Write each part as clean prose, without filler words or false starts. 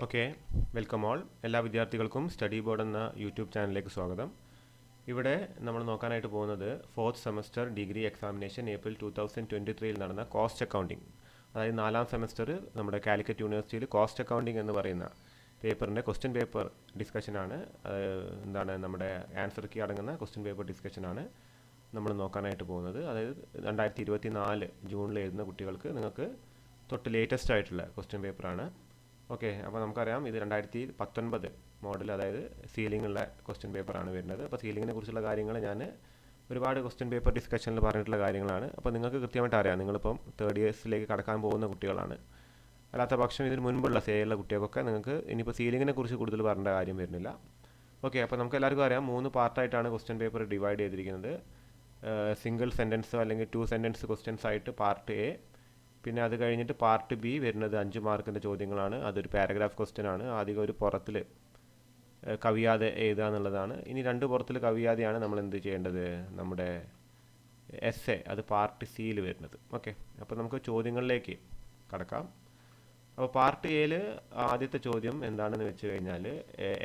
Okay, welcome all. എല്ലാ വിദ്യാർത്ഥികൾക്കും study board എന്ന യൂട്യൂബ് ചാനലിലേക്ക് സ്വാഗതം. ഇവിടെ നമ്മൾ നോക്കാനായിട്ട് പോകുന്നത് fourth semester degree examination April 2023 നടന്ന കോസ്റ്റ് അക്കൗണ്ടിങ്, അതായത് 4ാം സെമസ്റ്റർ നമ്മുടെ കാലിക്കറ്റ് യൂണിവേഴ്സിറ്റിയിൽ കോസ്റ്റ് അക്കൗണ്ടിങ് എന്ന് പറയുന്ന പേപ്പറിൻ്റെ ക്വസ്റ്റ്യൻ പേപ്പർ ഡിസ്കഷനാണ്. എന്താണ് നമ്മുടെ ആൻസർ കീ അടങ്ങുന്ന ക്വസ്റ്റ്യൻ പേപ്പർ ഡിസ്കഷനാണ് നമ്മൾ നോക്കാനായിട്ട് പോകുന്നത്. അതായത് 2024 ജൂണിൽ എഴുതുന്ന കുട്ടികൾക്ക് നിങ്ങൾക്ക് തൊട്ട് ലേറ്റസ്റ്റ് ആയിട്ടുള്ള ക്വസ്റ്റ്യൻ പേപ്പറാണ്. ഓക്കെ, അപ്പോൾ നമുക്കറിയാം ഇത് 2019 മോഡൽ, അതായത് സീലിംഗുള്ള ക്വസ്റ്റ്യൻ പേപ്പറാണ് വരുന്നത്. അപ്പോൾ സീലിങ്ങിനെ കുറിച്ചുള്ള കാര്യങ്ങൾ ഞാൻ ഒരുപാട് ക്വസ്റ്റ്യൻ പേപ്പർ ഡിസ്കഷനിൽ പറഞ്ഞിട്ടുള്ള കാര്യങ്ങളാണ്. അപ്പോൾ നിങ്ങൾക്ക് കൃത്യമായിട്ട് അറിയാം, നിങ്ങളിപ്പം തേർഡ് ഇയേഴ്സിലേക്ക് കടക്കാൻ പോകുന്ന കുട്ടികളാണ്. അല്ലാത്ത പക്ഷം ഇതിന് മുൻപുള്ള സേയുള്ള കുട്ടികൾക്കൊക്കെ നിങ്ങൾക്ക് ഇനിയിപ്പോൾ സീലിങ്ങിനെ കുറിച്ച് കൂടുതൽ പറയേണ്ട കാര്യം വരുന്നില്ല. ഓക്കെ, അപ്പോൾ നമുക്ക് എല്ലാവർക്കും അറിയാം 3 പാർട്ടായിട്ടാണ് ക്വസ്റ്റ്യൻ പേപ്പർ ഡിവൈഡ് ചെയ്തിരിക്കുന്നത്. സിംഗിൾ സെൻറ്റൻസോ അല്ലെങ്കിൽ 2 സെൻറ്റൻസ് ക്വസ്റ്റ്യൻസ് ആയിട്ട് പാർട്ട് എ, പിന്നെ അത് കഴിഞ്ഞിട്ട് പാർട്ട് ബി വരുന്നത് 5 മാർക്കിൻ്റെ ചോദ്യങ്ങളാണ്. അതൊരു പാരഗ്രാഫ് ക്വസ്റ്റ്യൻ ആണ്. ആദ്യം ഒരു പുറത്തിൽ കവിയാതെ എഴുതുക എന്നുള്ളതാണ്. ഇനി 2 പുറത്തിൽ കവിയാതെയാണ് നമ്മൾ എന്ത് ചെയ്യേണ്ടത്, നമ്മുടെ എസ് എ, അത് പാർട്ട് സിയിൽ വരുന്നത്. ഓക്കെ, അപ്പോൾ നമുക്ക് ചോദ്യങ്ങളിലേക്ക് കടക്കാം. അപ്പോൾ പാർട്ട് എയിൽ ആദ്യത്തെ ചോദ്യം എന്താണെന്ന് വെച്ച് കഴിഞ്ഞാൽ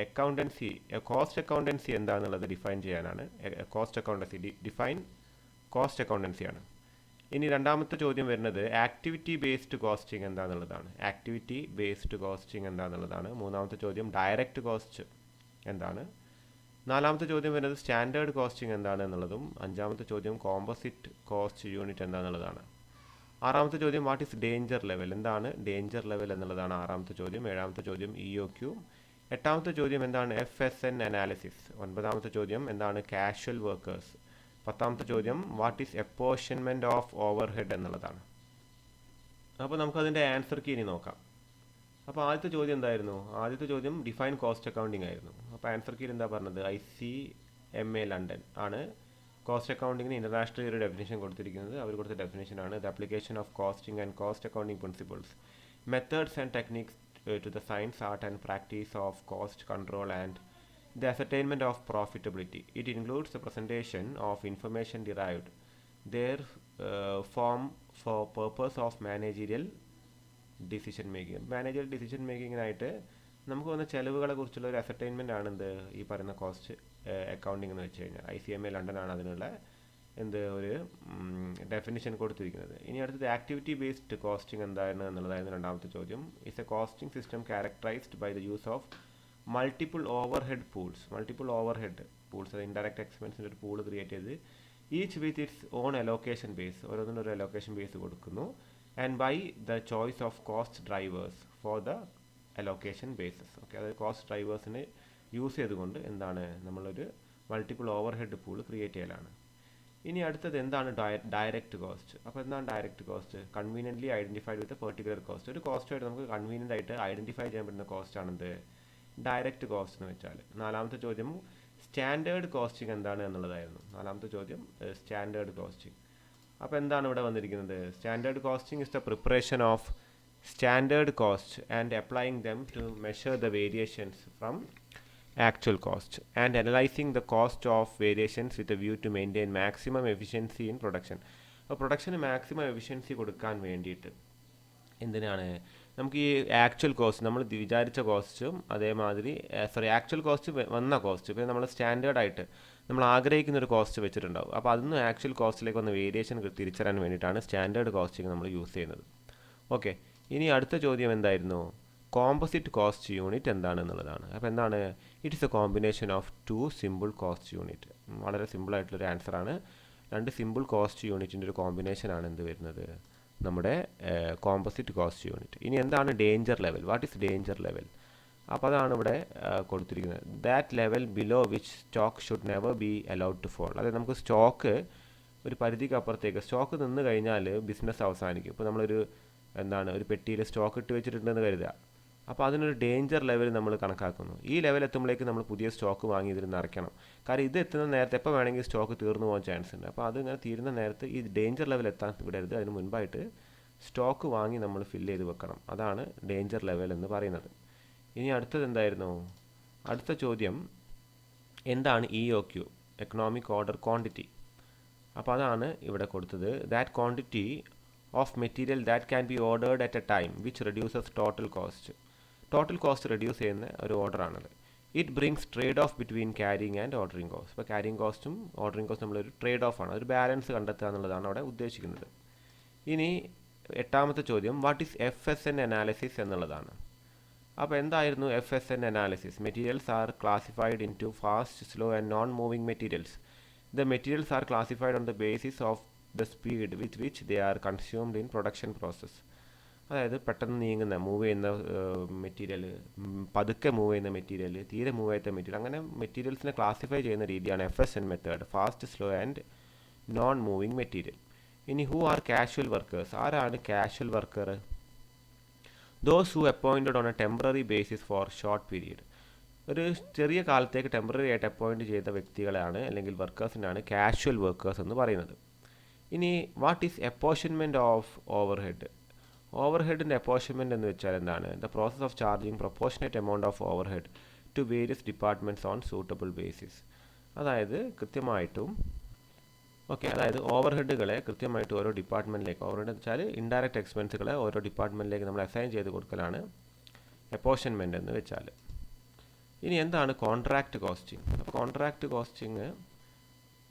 അക്കൗണ്ടൻസി, കോസ്റ്റ് അക്കൗണ്ടൻസി എന്താണെന്നുള്ളത് ഡിഫൈൻ ചെയ്യാനാണ്. കോസ്റ്റ് അക്കൗണ്ടൻസി ഡിഫൈൻ കോസ്റ്റ് അക്കൗണ്ടൻസിയാണ്. ഇനി രണ്ടാമത്തെ ചോദ്യം വരുന്നത് ആക്ടിവിറ്റി ബേസ്ഡ് കോസ്റ്റിംഗ് എന്താണെന്നുള്ളതാണ്. ആക്ടിവിറ്റി ബേസ്ഡ് കോസ്റ്റിംഗ് എന്താണെന്നുള്ളതാണ്. മൂന്നാമത്തെ ചോദ്യം ഡയറക്റ്റ് കോസ്റ്റ് എന്താണ്. നാലാമത്തെ ചോദ്യം വരുന്നത് സ്റ്റാൻഡേർഡ് കോസ്റ്റിംഗ് എന്താണ് എന്നുള്ളതും. അഞ്ചാമത്തെ ചോദ്യം കോമ്പോസിറ്റ് കോസ്റ്റ് യൂണിറ്റ് എന്താണെന്നുള്ളതാണ്. ആറാമത്തെ ചോദ്യം വാട്ട് ഈസ് ഡേഞ്ചർ ലെവൽ, എന്താണ് ഡേഞ്ചർ ലെവൽ എന്നുള്ളതാണ് ആറാമത്തെ ചോദ്യം. ഏഴാമത്തെ ചോദ്യം EOQ. എട്ടാമത്തെ ചോദ്യം എന്താണ് FSN അനാലിസിസ്. ഒൻപതാമത്തെ ചോദ്യം എന്താണ് കാഷ്വൽ വർക്കേഴ്സ്. 10ാമത്തെ ചോദ്യം what is apportionment of overhead എന്നുള്ളതാണ്. അപ്പോൾ നമുക്കതിൻ്റെ ആൻസർ കീ ഇനി നോക്കാം. അപ്പോൾ ആദ്യത്തെ ചോദ്യം എന്തായിരുന്നു? ആദ്യത്തെ ചോദ്യം ഡിഫൈൻ കോസ്റ്റ് അക്കൗണ്ടിങ് ആയിരുന്നു. അപ്പോൾ ആൻസർ കീയിൽ എന്താ പറഞ്ഞത്? ICMA ലണ്ടൻ ആണ് കോസ്റ്റ് അക്കൗണ്ടിങ്ങിന് ഇൻ്റർനാഷണൽ ഒരു ഡെഫിനേഷൻ കൊടുത്തിരിക്കുന്നത്. അവർ കൊടുത്ത ഡെഫിനേഷനാണ് the application of costing and cost accounting principles, methods and techniques to the science, art and practice of cost control and the ascertainment of profitability. It includes the presentation of information derived therefrom for purpose of managerial decision making. Managerial decision മേക്കിങ്ങിനായിട്ട് നമുക്ക് വന്ന ചിലവുകളെ കുറിച്ചുള്ള ഒരു അസർടൈൻമെൻ്റ് ആണ് എന്ത് ഈ പറയുന്ന cost accounting എന്ന് വെച്ച് കഴിഞ്ഞാൽ. ICMA ലണ്ടൻ ആണ് അതിനുള്ള ഒരു ഡെഫിനിഷൻ കൊടുത്തിരിക്കുന്നത്. ഇനി അടുത്തത് ആക്ടിവിറ്റി ബേസ്ഡ് കോസ്റ്റിംഗ് എന്താണ് എന്നുള്ളതായിരുന്നു രണ്ടാമത്തെ ചോദ്യം. It's a costing system characterized by the use of multiple overhead pools. അത് ഇൻഡയറക്റ്റ് എക്സ്പെൻസിൻ്റെ ഒരു പൂൾ ക്രിയേറ്റ് ചെയ്ത് each with its own allocation base, ഓരോന്നിനും ഒരു അലോക്കേഷൻ ബേസ് കൊടുക്കുന്നു. And by the choice of cost drivers for the allocation bases. Okay, അതായത് cost ഡ്രൈവേഴ്സിനെ use ചെയ്തുകൊണ്ട് എന്താണ് നമ്മളൊരു മൾട്ടിപ്പിൾ ഓവർഹെഡ് പൂൾ ക്രിയേറ്റ് ചെയ്യലാണ്. ഇനി അടുത്തത് എന്താണ് ഡയറക്റ്റ് കോസ്റ്റ്. അപ്പോൾ എന്താണ് ഡയറക്റ്റ് കോസ്റ്റ്? കൺവീനിയൻ്റ്ലി ഐഡൻറ്റിഫൈഡ് വിത്ത് പെർട്ടിക്കുലർ കോസ്റ്റ്. ഒരു കോസ്റ്റായിട്ട് നമുക്ക് കൺവീനിയൻ്റ് ആയിട്ട് ഐഡൻറ്റിഫൈ ചെയ്യാൻ പറ്റുന്ന കോസ്റ്റാണെന്ത് ഡയറക്റ്റ് കോസ്റ്റ് എന്ന് വെച്ചാൽ. നാലാമത്തെ ചോദ്യം സ്റ്റാൻഡേർഡ് കോസ്റ്റിംഗ് എന്താണ് എന്നുള്ളതായിരുന്നു. നാലാമത്തെ ചോദ്യം സ്റ്റാൻഡേർഡ് കോസ്റ്റിംഗ്. അപ്പോൾ എന്താണ് ഇവിടെ വന്നിരിക്കുന്നത്? Standard costing is the preparation of standard cost and applying them to measure the variations from actual cost and analysing the cost of variations with a view to maintain maximum efficiency in production. അപ്പോൾ പ്രൊഡക്ഷന് maximum efficiency കൊടുക്കാൻ വേണ്ടിയിട്ട് എന്തിനാണ് നമുക്ക് ഈ actual cost, നമ്മൾ വിചാരിച്ച കോസ്റ്റും അതേമാതിരി ആക്ച്വൽ കോസ്റ്റ് വന്ന കോസ്റ്റ്, ഇപ്പോൾ നമ്മൾ സ്റ്റാൻഡേർഡായിട്ട് നമ്മൾ ആഗ്രഹിക്കുന്ന ഒരു കോസ്റ്റ് വെച്ചിട്ടുണ്ടാവും. അപ്പോൾ അതൊന്ന് ആക്ച്വൽ കോസ്റ്റിലേക്ക് വന്ന വേരിയേഷൻ തിരിച്ചറിയാൻ വേണ്ടിയിട്ടാണ് സ്റ്റാൻഡേർഡ് കോസ്റ്റിംഗ് നമ്മൾ യൂസ് ചെയ്യുന്നത്. ഓക്കെ, ഇനി അടുത്ത ചോദ്യം എന്തായിരുന്നു? കോമ്പോസിറ്റ് കോസ്റ്റ് യൂണിറ്റ് എന്താണെന്നുള്ളതാണ്. അപ്പോൾ എന്താണ്? It is a combination of 2 simple cost unit. വളരെ സിമ്പിളായിട്ടുള്ളൊരു ആൻസറാണ്. 2 സിമ്പിൾ കോസ്റ്റ് യൂണിറ്റിൻ്റെ ഒരു കോമ്പിനേഷനാണ് എന്ത് വരുന്നത്, നമ്മുടെ കോമ്പോസിറ്റ് കോസ്റ്റ് യൂണിറ്റ്. ഇനി എന്താണ് danger level? What is danger level? അപ്പോൾ അതാണ് ഇവിടെ കൊടുത്തിരിക്കുന്നത്. That level below which stock should never be allowed to fall. അതായത് നമുക്ക് സ്റ്റോക്ക് ഒരു പരിധിക്ക് അപ്പുറത്തേക്ക് സ്റ്റോക്ക് നിന്ന് കഴിഞ്ഞാൽ ബിസിനസ് അവസാനിക്കും. ഇപ്പോൾ നമ്മളൊരു ഒരു പെട്ടിയിൽ സ്റ്റോക്ക് ഇട്ട് വെച്ചിട്ടുണ്ടെന്ന് കരുതുക. അപ്പോൾ അതിനൊരു ഡേഞ്ചർ ലെവൽ നമ്മൾ കണക്കാക്കുന്നു. ഈ ലെവൽ എത്തുമ്പോഴേക്ക് നമ്മൾ പുതിയ സ്റ്റോക്ക് വാങ്ങി ഇതിൽ നിറയ്ക്കണം. കാരണം ഇത് എത്തുന്ന നേരത്തെ എപ്പോൾ വേണമെങ്കിൽ സ്റ്റോക്ക് തീർന്നു പോകാൻ ചാൻസ് ഉണ്ട്. അപ്പോൾ അതിങ്ങനെ തീരുന്ന നേരത്ത് ഈ ഡേഞ്ചർ ലെവൽ എത്താൻ വിടരുത്. അതിന് മുൻപായിട്ട് സ്റ്റോക്ക് വാങ്ങി നമ്മൾ ഫില്ല് ചെയ്ത് വെക്കണം. അതാണ് ഡേഞ്ചർ ലെവൽ എന്ന് പറയുന്നത്. ഇനി അടുത്തത് എന്തായിരുന്നു? അടുത്ത ചോദ്യം എന്താണ് EOQ, എക്കണോമിക് ഓർഡർ ക്വാണ്ടിറ്റി. അപ്പോൾ അതാണ് ഇവിടെ കൊടുത്തത്. That quantity of material that can be ordered at a time which reduces total cost. Total cost reduce ചെയ്യുന്ന ഒരു ഓർഡറാണത്. It brings trade off between carrying and ordering cost. ഇപ്പോൾ carrying കോസ്റ്റും ordering കോസ്റ്റും നമ്മളൊരു ട്രേഡ് ഓഫ് ആണ്, ഒരു balance കണ്ടെത്തുക എന്നുള്ളതാണ് അവിടെ ഉദ്ദേശിക്കുന്നത്. ഇനി എട്ടാമത്തെ ചോദ്യം, what is F S N analysis എന്നുള്ളതാണ്. അപ്പോൾ എന്തായിരുന്നു F S N analysis? Materials are classified in to fast, slow and non moving materials. The materials are classified on the basis of the speed with which they are consumed in production process. അതായത് പെട്ടെന്ന് നീങ്ങുന്ന move ചെയ്യുന്ന material, പതുക്കെ move ചെയ്യുന്ന material, തീരെ move ചെയ്യാത്ത material, അങ്ങനെ മെറ്റീരിയൽസിനെ classify ചെയ്യുന്ന രീതിയാണ് F S N method, fast, slow and non moving material. ഇനി ഹൂ ആർ കാഷ്വൽ വർക്കേഴ്സ്? ആരാണ് casual worker? Those who appointed on A temporary basis for short period. ഒരു ചെറിയ കാലത്തേക്ക് ടെമ്പററി ആയിട്ട് അപ്പോയിൻറ്റ് ചെയ്ത വ്യക്തികളാണ് അല്ലെങ്കിൽ വർക്കേഴ്സിനാണ് കാഷ്വൽ വർക്കേഴ്സ് എന്ന് പറയുന്നത്. ഇനി what is apportionment of overhead? ഓവർഹെഡിൻ്റെ അപ്പോർഷൻമെൻറ്റ് എന്ന് വെച്ചാൽ എന്താണ്? The process of charging proportionate amount of overhead to various departments on suitable basis. അതായത് കൃത്യമായിട്ടും അതായത് ഓവർഹെഡുകളെ കൃത്യമായിട്ട് ഓരോ ഡിപ്പാർട്ട്മെൻറ്റിലേക്ക്, ഓവർഹെഡ് എന്ന് വെച്ചാൽ ഇൻഡയറക്റ്റ് എക്സ്പെൻസുകളെ ഓരോ ഡിപ്പാർട്ട്മെൻറ്റിലേക്ക് നമ്മൾ അസൈൻ ചെയ്ത് കൊടുക്കലാണ് അപ്പോർഷൻമെൻറ്റ് എന്ന് വെച്ചാൽ. ഇനി എന്താണ് കോൺട്രാക്റ്റ് കോസ്റ്റിംഗ്? അപ്പോൾ കോൺട്രാക്റ്റ് കോസ്റ്റിംഗ്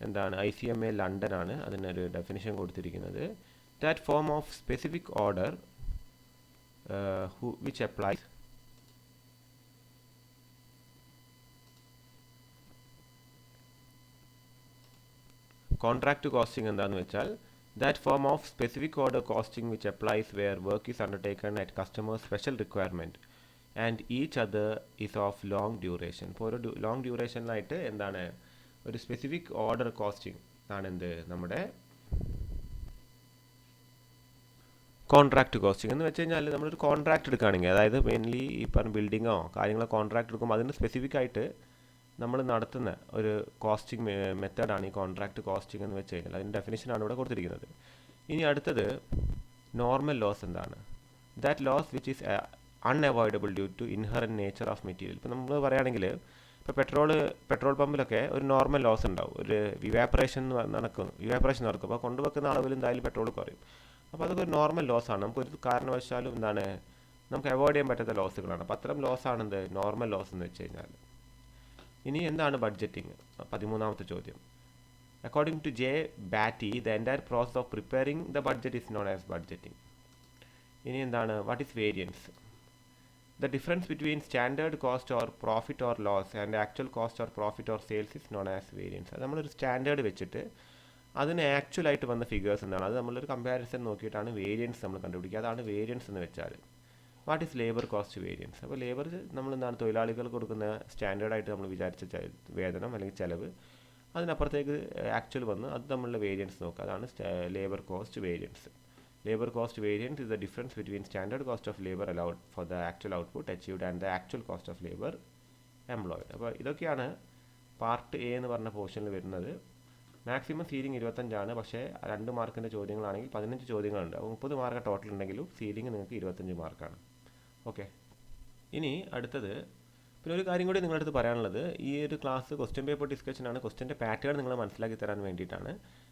എന്താണ്? ICMA ലണ്ടൻ ആണ് അതിനൊരു ഡെഫിനിഷൻ കൊടുത്തിരിക്കുന്നത്. That form of specific order which applies contract costing എന്താണെന്ന് വെച്ചാൽ that form of specific order costing which applies where work is undertaken at customers special requirement and each other is of long duration. ഇപ്പോൾ ഒരു long ഡ്യൂറേഷനിലായിട്ട് എന്താണ് ഒരു specific order costing ആണ് എന്ത് നമ്മുടെ contract costing എന്ന് വെച്ച് കഴിഞ്ഞാൽ നമ്മളൊരു കോൺട്രാക്റ്റ് എടുക്കുകയാണെങ്കിൽ, അതായത് മെയിൻലി ഈ പറഞ്ഞ ബിൽഡിങ്ങോ കാര്യങ്ങളോ കോൺട്രാക്റ്റ് എടുക്കുമ്പോൾ അതിന് സ്പെസിഫിക് ആയിട്ട് നമ്മൾ നടത്തുന്ന ഒരു കോസ്റ്റിംഗ് മെത്തേഡാണ് ഈ കോൺട്രാക്റ്റ് കോസ്റ്റിംഗ് എന്ന് വെച്ച് കഴിഞ്ഞാൽ. അതിൻ്റെ ഡെഫിനിഷനാണ് ഇവിടെ കൊടുത്തിരിക്കുന്നത്. ഇനി അടുത്തത് നോർമൽ ലോസ് എന്താണ്? That loss which is unavoidable due to inherent nature of material. ഇപ്പോൾ നമ്മൾ പറയുകയാണെങ്കിൽ ഇപ്പോൾ പെട്രോൾ പമ്പിലൊക്കെ ഒരു നോർമൽ ലോസ് ഉണ്ടാവും, ഒരു ഇവാപ്പറേഷൻ നടക്കും. അപ്പോൾ കൊണ്ടുവെക്കുന്ന അളവിൽ എന്തായാലും പെട്രോൾ കുറയും. അപ്പോൾ അതൊക്കെ ഒരു നോർമൽ ലോസാണ്. നമുക്കൊരു കാരണവശാലും എന്താണ് നമുക്ക് അവോയ്ഡ് ചെയ്യാൻ പറ്റാത്ത ലോസുകളാണ്. അപ്പോൾ അത്തരം ലോസാണ് എന്ത് നോർമൽ ലോസ് എന്ന് വെച്ച് കഴിഞ്ഞാൽ. ഇനി എന്താണ് ബഡ്ജറ്റിംഗ്? 13ാമത്തെ ചോദ്യം. According to J Batty the entire process of preparing the budget is known as budgeting. ഇനി എന്താണ് what is variance? The difference between standard cost or profit or loss and actual cost or profit or sales is known as variance. അത് നമ്മളൊരു standard വെച്ചിട്ട് അതിന് ആക്ച്വലായിട്ട് വന്ന figures എന്താണ്, അത് നമ്മളൊരു കമ്പാരിസൺ നോക്കിയിട്ടാണ് വേരിയൻസ് നമ്മൾ കണ്ടുപിടിക്കുക. അതാണ് വേരിയൻസ് എന്ന് വെച്ചാൽ. What is labour cost variance? അപ്പോൾ ലേബർ നമ്മൾ എന്താണ് തൊഴിലാളികൾ കൊടുക്കുന്ന സ്റ്റാൻഡേർഡായിട്ട് നമ്മൾ വിചാരിച്ച വേതനം അല്ലെങ്കിൽ ചിലവ്, അതിനപ്പുറത്തേക്ക് ആക്ച്വൽ വന്ന് അത് തമ്മിലുള്ള വേരിയൻസ് നോക്കുക. അതാണ് labour cost variance. Labour cost variance is the difference between standard cost of labour allowed for the actual output achieved and the actual cost of labour employed. അപ്പോൾ ഇതൊക്കെയാണ് പാർട്ട് എ എന്ന് പറഞ്ഞ പോർഷനിൽ വരുന്നത്. മാക്സിമം സീലിംഗ് 25 പക്ഷേ 2 മാർക്കിൻ്റെ ചോദ്യങ്ങളാണെങ്കിൽ 15 ചോദ്യങ്ങളുണ്ട്. അപ്പോൾ 30 മാർക്ക് ടോട്ടൽ ഉണ്ടെങ്കിലും സീലിംഗ് നിങ്ങൾക്ക് 25 മാർക്കാണ്. ഓക്കെ, ഇനി അടുത്തത് പിന്നെ ഒരു കാര്യം കൂടി നിങ്ങളുടെ അടുത്ത് പറയാനുള്ളത്, ഈ ഒരു ക്ലാസ് ക്വസ്റ്റ്യൻ പേപ്പർ ഡിസ്കഷനാണ്. ക്വസ്റ്റ്യൻ്റെ പാറ്റേൺ നിങ്ങൾ മനസ്സിലാക്കി തരാൻ വേണ്ടിയിട്ടാണ്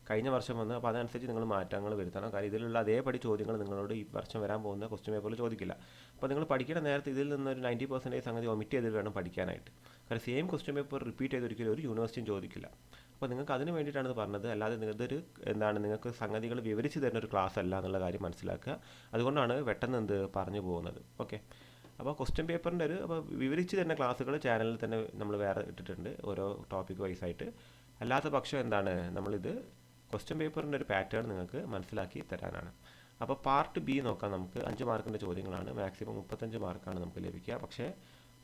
കഴിഞ്ഞ വർഷം വന്ന്. അപ്പോൾ അതനുസരിച്ച് നിങ്ങൾ മാറ്റങ്ങൾ വരുത്തണം. കാരണം ഇതിലുള്ള അതേപടി ചോദ്യങ്ങൾ നിങ്ങളോട് ഈ വർഷം വരാൻ പോകുന്ന ക്വസ്റ്റ്യൻ പേപ്പറിൽ ചോദിക്കില്ല. അപ്പോൾ നിങ്ങൾ പഠിക്കുന്ന നേരത്തെ ഇതിൽ നിന്നൊരു 90% സംഗതി ഒമിറ്റ് ചെയ്തിട്ട് വേണം പഠിക്കാനായിട്ട്. കാരണം സെയിം ക്വസ്റ്റ്യൻ പേപ്പർ റിപ്പീറ്റ് ചെയ്തൊരിക്കലും ഒരു യൂണിവേഴ്സിറ്റിയും ചോദിക്കില്ല. അപ്പോൾ നിങ്ങൾക്ക് അതിന് വേണ്ടിയിട്ടാണ് ഇത് പറഞ്ഞത്. അല്ലാതെ ഇതൊരു നിങ്ങൾക്ക് സംഗതികൾ വിവരിച്ച് തരുന്ന ഒരു ക്ലാസ് അല്ല എന്നുള്ള കാര്യം മനസ്സിലാക്കുക. അതുകൊണ്ടാണ് പെട്ടെന്ന് പറഞ്ഞു പോകുന്നത്. ഓക്കെ, അപ്പോൾ ക്വസ്റ്റ്യൻ പേപ്പറിൻ്റെ അപ്പോൾ വിവരിച്ച് തരുന്ന ക്ലാസ്സുകൾ ചാനലിൽ തന്നെ നമ്മൾ വേറെ ഇട്ടിട്ടുണ്ട്, ഓരോ ടോപ്പിക് വൈസായിട്ട്. അല്ലാത്ത പക്ഷം നമ്മളിത് ക്വസ്റ്റ്യൻ പേപ്പറിൻ്റെ ഒരു പാറ്റേൺ നിങ്ങൾക്ക് മനസ്സിലാക്കി തരാനാണ്. അപ്പോൾ പാർട്ട് ബി നോക്കാം. നമുക്ക് 5 മാർക്കിൻ്റെ ചോദ്യങ്ങളാണ്. മാക്സിമം 35 മാർക്കാണ് നമുക്ക് ലഭിക്കുക. പക്ഷേ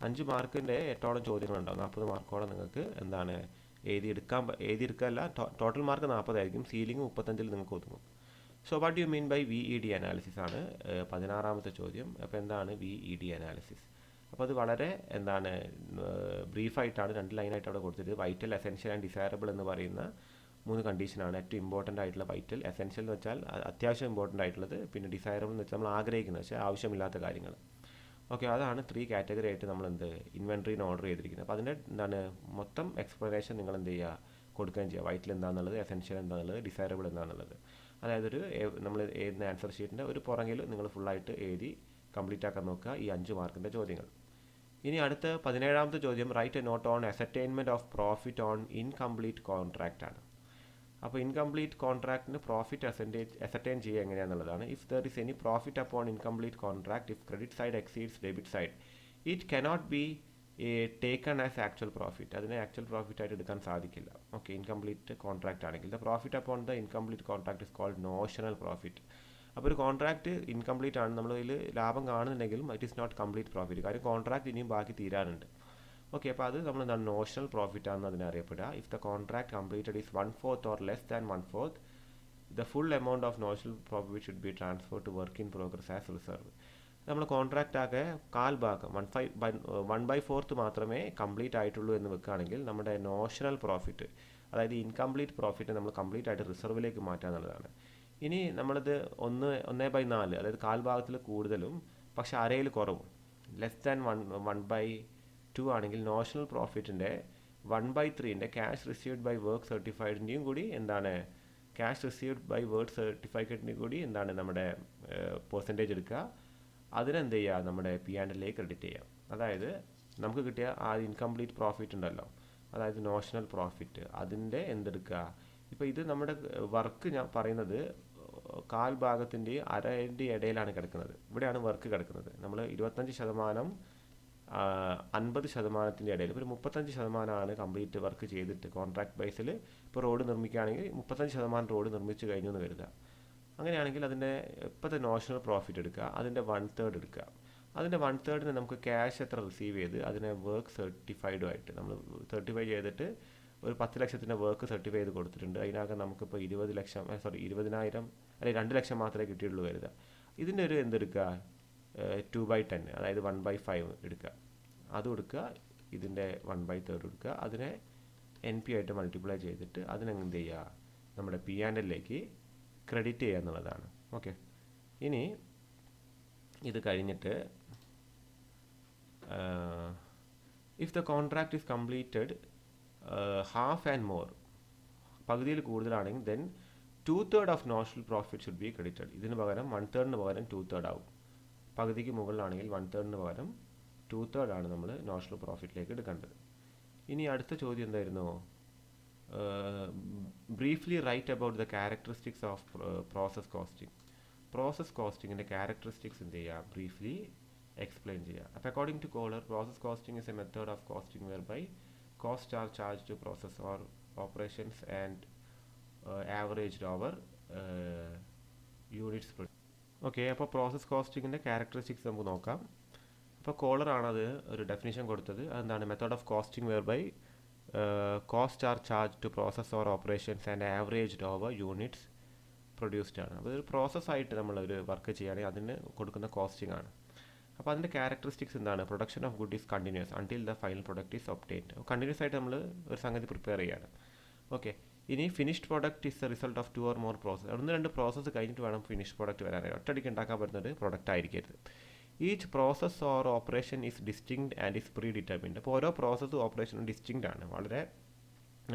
5 മാർക്കിൻ്റെ 8ഓളം ചോദ്യങ്ങളുണ്ടാവും. 40 മാർക്കോളം നിങ്ങൾക്ക് എഴുതിയെടുക്കാനല്ല, ടോട്ടൽ മാർക്ക് 40 ആയിരിക്കും. സീലിംഗ് 35 നിങ്ങൾക്ക് ഒതുങ്ങും. So what you mean by VED analysis ആണ് 16ാമത്തെ ചോദ്യം. അപ്പോൾ എന്താണ് VED അനാലിസിസ്? അപ്പോൾ അത് വളരെ ബ്രീഫായിട്ടാണ് 2 ലൈനായിട്ട് അവിടെ കൊടുത്തത്. വൈറ്റൽ, എസെൻഷ്യൽ ആൻഡ് ഡിസൈറബിൾ എന്ന് പറയുന്ന 3 കണ്ടീഷനാണ്. ഏറ്റവും ഇമ്പോർട്ടൻ്റ് ആയിട്ടുള്ള വൈറ്റൽ, എസെൻഷ്യൽ എന്ന് വെച്ചാൽ അത്യാവശ്യം ഇമ്പോർട്ടൻ്റ് ആയിട്ടുള്ളത്, പിന്നെ ഡിസൈറബിൾ എന്ന് വെച്ചാൽ നമ്മൾ ആഗ്രഹിക്കുന്നത് പക്ഷേ ആവശ്യമില്ലാത്ത കാര്യങ്ങൾ. ഓക്കെ, അതാണ് 3 കാറ്റഗറി ആയിട്ട് നമ്മൾ ഇൻവെൻട്രീന് ഓർഡർ ചെയ്തിരിക്കുന്നത്. അപ്പോൾ അതിൻ്റെ മൊത്തം എക്സ്പ്ലനേഷൻ നിങ്ങൾ കൊടുക്കുകയും ചെയ്യുക. വൈറ്റൽ എന്താണെന്നുള്ളത്, എസെൻഷ്യൽ എന്താണെന്നുള്ളത്, ഡിസൈറബിൾ എന്താണെന്നുള്ളത്. അതായത് നമ്മൾ എഴുതുന്ന ആൻസർ ഷീറ്റിൻ്റെ ഒരു പുറകിൽ നിങ്ങൾ ഫുള്ളായിട്ട് എഴുതി കംപ്ലീറ്റ് ആക്കാൻ നോക്കുക ഈ 5 മാർക്കിൻ്റെ ചോദ്യങ്ങൾ. ഇനി അടുത്ത 17ാമത്തെ ചോദ്യം, write a note on ascertainment of profit on incomplete contract ആണ്. അപ്പോൾ ഇൻകംപ്ലീറ്റ് കോൺട്രാക്റ്റിന് പ്രോഫിറ്റ് അസർടൈൻ ചെയ്യുക എങ്ങനെയാണെന്നുള്ളതാണ്. If there is any profit upon incomplete contract, if credit side exceeds debit side, it cannot be taken as actual profit. അതിനെ actual profit ആയിട്ട് എടുക്കാൻ സാധിക്കില്ല. Okay, incomplete contract ആണെങ്കിൽ the profit upon the incomplete contract is called notional profit. അപ്പോൾ ഒരു contract incomplete ആണ്, നമ്മൾ ഇതിൽ ലാഭം കാണുന്നുണ്ടെങ്കിലും it is not complete profit, കാര്യം കോൺട്രാക്ട് ഇനിയും ബാക്കി തീരാനുണ്ട്. ഓക്കെ, അപ്പോൾ അത് നമ്മൾ എന്താണ് നോഷണൽ പ്രോഫിറ്റ് ആണെന്ന് അതിനറിയപ്പെടുക. If the contract completed is 1/4 or less than 1/4, the full amount of notional profit should be transfer to work in progress as reserve. നമ്മൾ കോൺട്രാക്റ്റ് ആകെ കാൽ ഭാഗം 1/4 മാത്രമേ കംപ്ലീറ്റ് ആയിട്ടുള്ളൂ എന്ന് വെക്കുകയാണെങ്കിൽ നമ്മുടെ നോഷണൽ പ്രോഫിറ്റ്, അതായത് ഇൻകംപ്ലീറ്റ് പ്രോഫിറ്റ് നമ്മൾ കംപ്ലീറ്റ് ആയിട്ട് റിസർവിലേക്ക് മാറ്റുക എന്നുള്ളതാണ്. ഇനി നമ്മളിത് 1/4, അതായത് കാൽ ഭാഗത്തിൽ കൂടുതലും പക്ഷെ അരയിൽ കുറവും, ലെസ് ദാൻ 1/2 ആണെങ്കിൽ നോഷണൽ പ്രോഫിറ്റിൻ്റെ 1/3 ക്യാഷ് റിസീവ്ഡ് ബൈ വർക്ക് സർട്ടിഫൈഡിൻ്റെയും കൂടി എന്താണ് ക്യാഷ് റിസീവ്ഡ് ബൈ വർക്ക് സർട്ടിഫിക്കറ്റിൻ്റെയും കൂടി എന്താണ് നമ്മുടെ പെർസെൻറ്റേജ് എടുക്കുക, അതിനെന്ത് ചെയ്യുക, നമ്മുടെ P&L ക്രെഡിറ്റ് ചെയ്യാം. അതായത് നമുക്ക് കിട്ടിയ ആ ഇൻകംപ്ലീറ്റ് പ്രോഫിറ്റ് ഉണ്ടല്ലോ, അതായത് നോഷണൽ പ്രോഫിറ്റ്, അതിൻ്റെ എന്തെടുക്കുക. ഇപ്പോൾ ഇത് നമ്മുടെ വർക്ക് ഞാൻ പറയുന്നത് കാൽ ഭാഗത്തിൻ്റെയും അരയുടെ ഇടയിലാണ് കിടക്കുന്നത്. ഇവിടെയാണ് വർക്ക് കിടക്കുന്നത്. നമ്മൾ 25% 50%-ൻ്റെ ഇടയിൽ, ഇപ്പോൾ ഒരു 35% കംപ്ലീറ്റ് വർക്ക് ചെയ്തിട്ട് കോൺട്രാക്ട് ബേസിൽ ഇപ്പോൾ റോഡ് നിർമ്മിക്കുകയാണെങ്കിൽ 35% റോഡ് നിർമ്മിച്ച് കഴിഞ്ഞു എന്ന് കരുതുക. അങ്ങനെയാണെങ്കിൽ അതിൻ്റെ ഇപ്പോഴത്തെ നോഷണൽ പ്രോഫിറ്റ് എടുക്കുക, അതിൻ്റെ 1/3 എടുക്കുക. അതിൻ്റെ 1/3 നമുക്ക് ക്യാഷ് എത്ര റിസീവ് ചെയ്ത് അതിനെ വർക്ക് സർട്ടിഫൈഡുമായിട്ട് നമ്മൾ സർട്ടിഫൈ ചെയ്തിട്ട് ഒരു 10 ലക്ഷത്തിൻ്റെ വർക്ക് സർട്ടിഫൈ ചെയ്ത് കൊടുത്തിട്ടുണ്ട്. അതിനകം നമുക്കിപ്പോൾ 20,000 അല്ലെങ്കിൽ 2 ലക്ഷം മാത്രമേ കിട്ടിയുള്ളൂ കരുതുക. ഇതിൻ്റെ ഒരു എന്തെടുക്കുക, 2/10, അതായത് 1/5 എടുക്കുക, അതും എടുക്കുക. ഇതിൻ്റെ 1/3 എടുക്കുക, അതിനെ NP ആയിട്ട് മൾട്ടിപ്ലൈ ചെയ്തിട്ട് അതിനെന്ത് ചെയ്യുക, നമ്മുടെ P&L ക്രെഡിറ്റ് ചെയ്യുക എന്നുള്ളതാണ്. ഓക്കെ, ഇനി ഇത് കഴിഞ്ഞിട്ട് if the contract is completed half and more, പകുതിയിൽ കൂടുതലാണെങ്കിൽ then 2/3 of notional profit should be credited. ഇതിന് പകരം 1/3 പകരം 2/3 ആവും. പകുതിക്ക് മുകളിലാണെങ്കിൽ 1/3 പകരം 2/3 ആണ് നമ്മൾ നോഷണൽ പ്രോഫിറ്റിലേക്ക് എടുക്കേണ്ടത്. ഇനി അടുത്ത ചോദ്യം എന്തായിരുന്നു, briefly write about the characteristics of process costing. Process കോസ്റ്റിങ്ങിൻ്റെ ക്യാരക്ടറിസ്റ്റിക്സ് എന്ത് ചെയ്യുക, ബ്രീഫ്ലി എക്സ്പ്ലെയിൻ ചെയ്യുക. അപ്പോൾ according to Kohler, process costing is a method of costing whereby costs are charged to process or operations and averaged over units. ഓക്കെ, അപ്പോൾ process കോസ്റ്റിങ്ങിൻ്റെ characteristics നമുക്ക് നോക്കാം. അപ്പോൾ കോളറാണത് ഒരു ഡെഫിനിഷൻ കൊടുത്തത്. അതെന്താണ്, method of costing whereby cost are charge to process or operations and averaged over units produced ആണ്. അപ്പോൾ ഒരു പ്രോസസ്സായിട്ട് നമ്മളൊരു വർക്ക് ചെയ്യുകയാണെങ്കിൽ അതിന് കൊടുക്കുന്ന കോസ്റ്റിംഗ് ആണ്. അപ്പോൾ അതിൻ്റെ ക്യാരക്ടറിസ്റ്റിക്സ് എന്താണ്, production of good is continuous until the final product is obtained. Continuous ആയിട്ട് നമ്മൾ ഒരു സംഗതി പ്രിപ്പയർ ചെയ്യുകയാണ്. ഓക്കെ, ഇനി finished product is the result of 2 or more process. 1-2 process കഴിഞ്ഞിട്ട് വേണം ഫിനിഷ്ഡ് പ്രോഡക്റ്റ് വരാനായി. ഒറ്റയടിക്ക് ഉണ്ടാക്കാൻ പറ്റുന്നത് പ്രോഡക്റ്റ് ആയിരിക്കരുത്. Each process or operation is distinct and is pre determined. അപ്പോൾ ഓരോ പ്രോസസ്സും ഓപ്പറേഷനും ഡിസ്റ്റിങ്ക്ട് ആണ്, വളരെ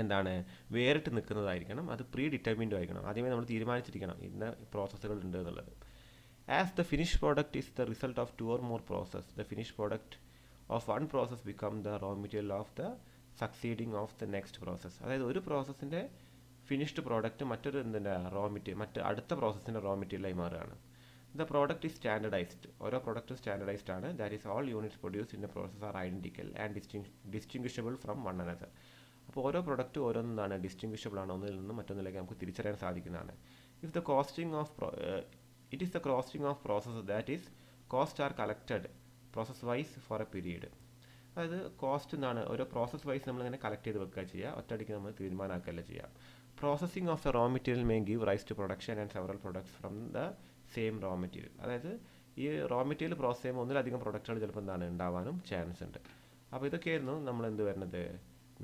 എന്താണ് വേറിട്ട് നിൽക്കുന്നതായിരിക്കണം. അത് പ്രീ ഡിറ്റർമിൻഡ് ആയിരിക്കണം. ആദ്യമേ നമ്മൾ തീരുമാനിച്ചിരിക്കണം ഇന്ന പ്രോസസ്സുകൾ ഉണ്ട് എന്നുള്ളത്. As the finished product is the result of 2 or more process, the finished product of one process become the raw material of the succeeding of the next process. അതായത് ഒരു പ്രോസസ്സിൻ്റെ ഫിനിഷ്ഡ് പ്രോഡക്റ്റ് മറ്റൊരു എന്തിൻ്റെ റോ മെറ്റീരിയൽ അടുത്ത പ്രോസസ്സിൻ്റെ raw മെറ്റീരിയലായി മാറുകയാണ്. The product is standardised. ഓരോ പ്രോഡക്റ്റും standardised ആണ്. That is all units produce in a process are identical and distinguishable from one another. അപ്പോൾ ഓരോ പ്രൊഡക്റ്റും ഓരോന്നാണ് ഡിസ്റ്റിങ്വിഷബിൾ ആണ്, ഒന്നിൽ നിന്നും മറ്റൊന്നിലേക്ക് നമുക്ക് തിരിച്ചറിയാൻ സാധിക്കുന്നതാണ്. If the costing of it is the costing of processes, that is costs are collected process wise for a period. അതായത് കോസ്റ്റ് എന്നാണ് ഓരോ പ്രോസസ് വൈസ് നമ്മളിങ്ങനെ കളക്ട് ചെയ്ത് വെക്കുക ചെയ്യുക, ഒറ്റയടിക്ക് നമ്മൾ തീരുമാനമാക്കുകയല്ല ചെയ്യുക. Processing of the raw material may give rise to production and several products from the same raw material. അതായത് ഈ റോ മെറ്റീരിയൽ പ്രോസസ് ചെയ്യുമ്പോൾ ഒന്നിലധികം പ്രൊഡക്റ്റുകൾ ചിലപ്പോൾ എന്താണ് ഉണ്ടാവാനും ചാൻസ് ഉണ്ട്. അപ്പോൾ ഇതൊക്കെയായിരുന്നു നമ്മൾ എന്ത് വരുന്നത്,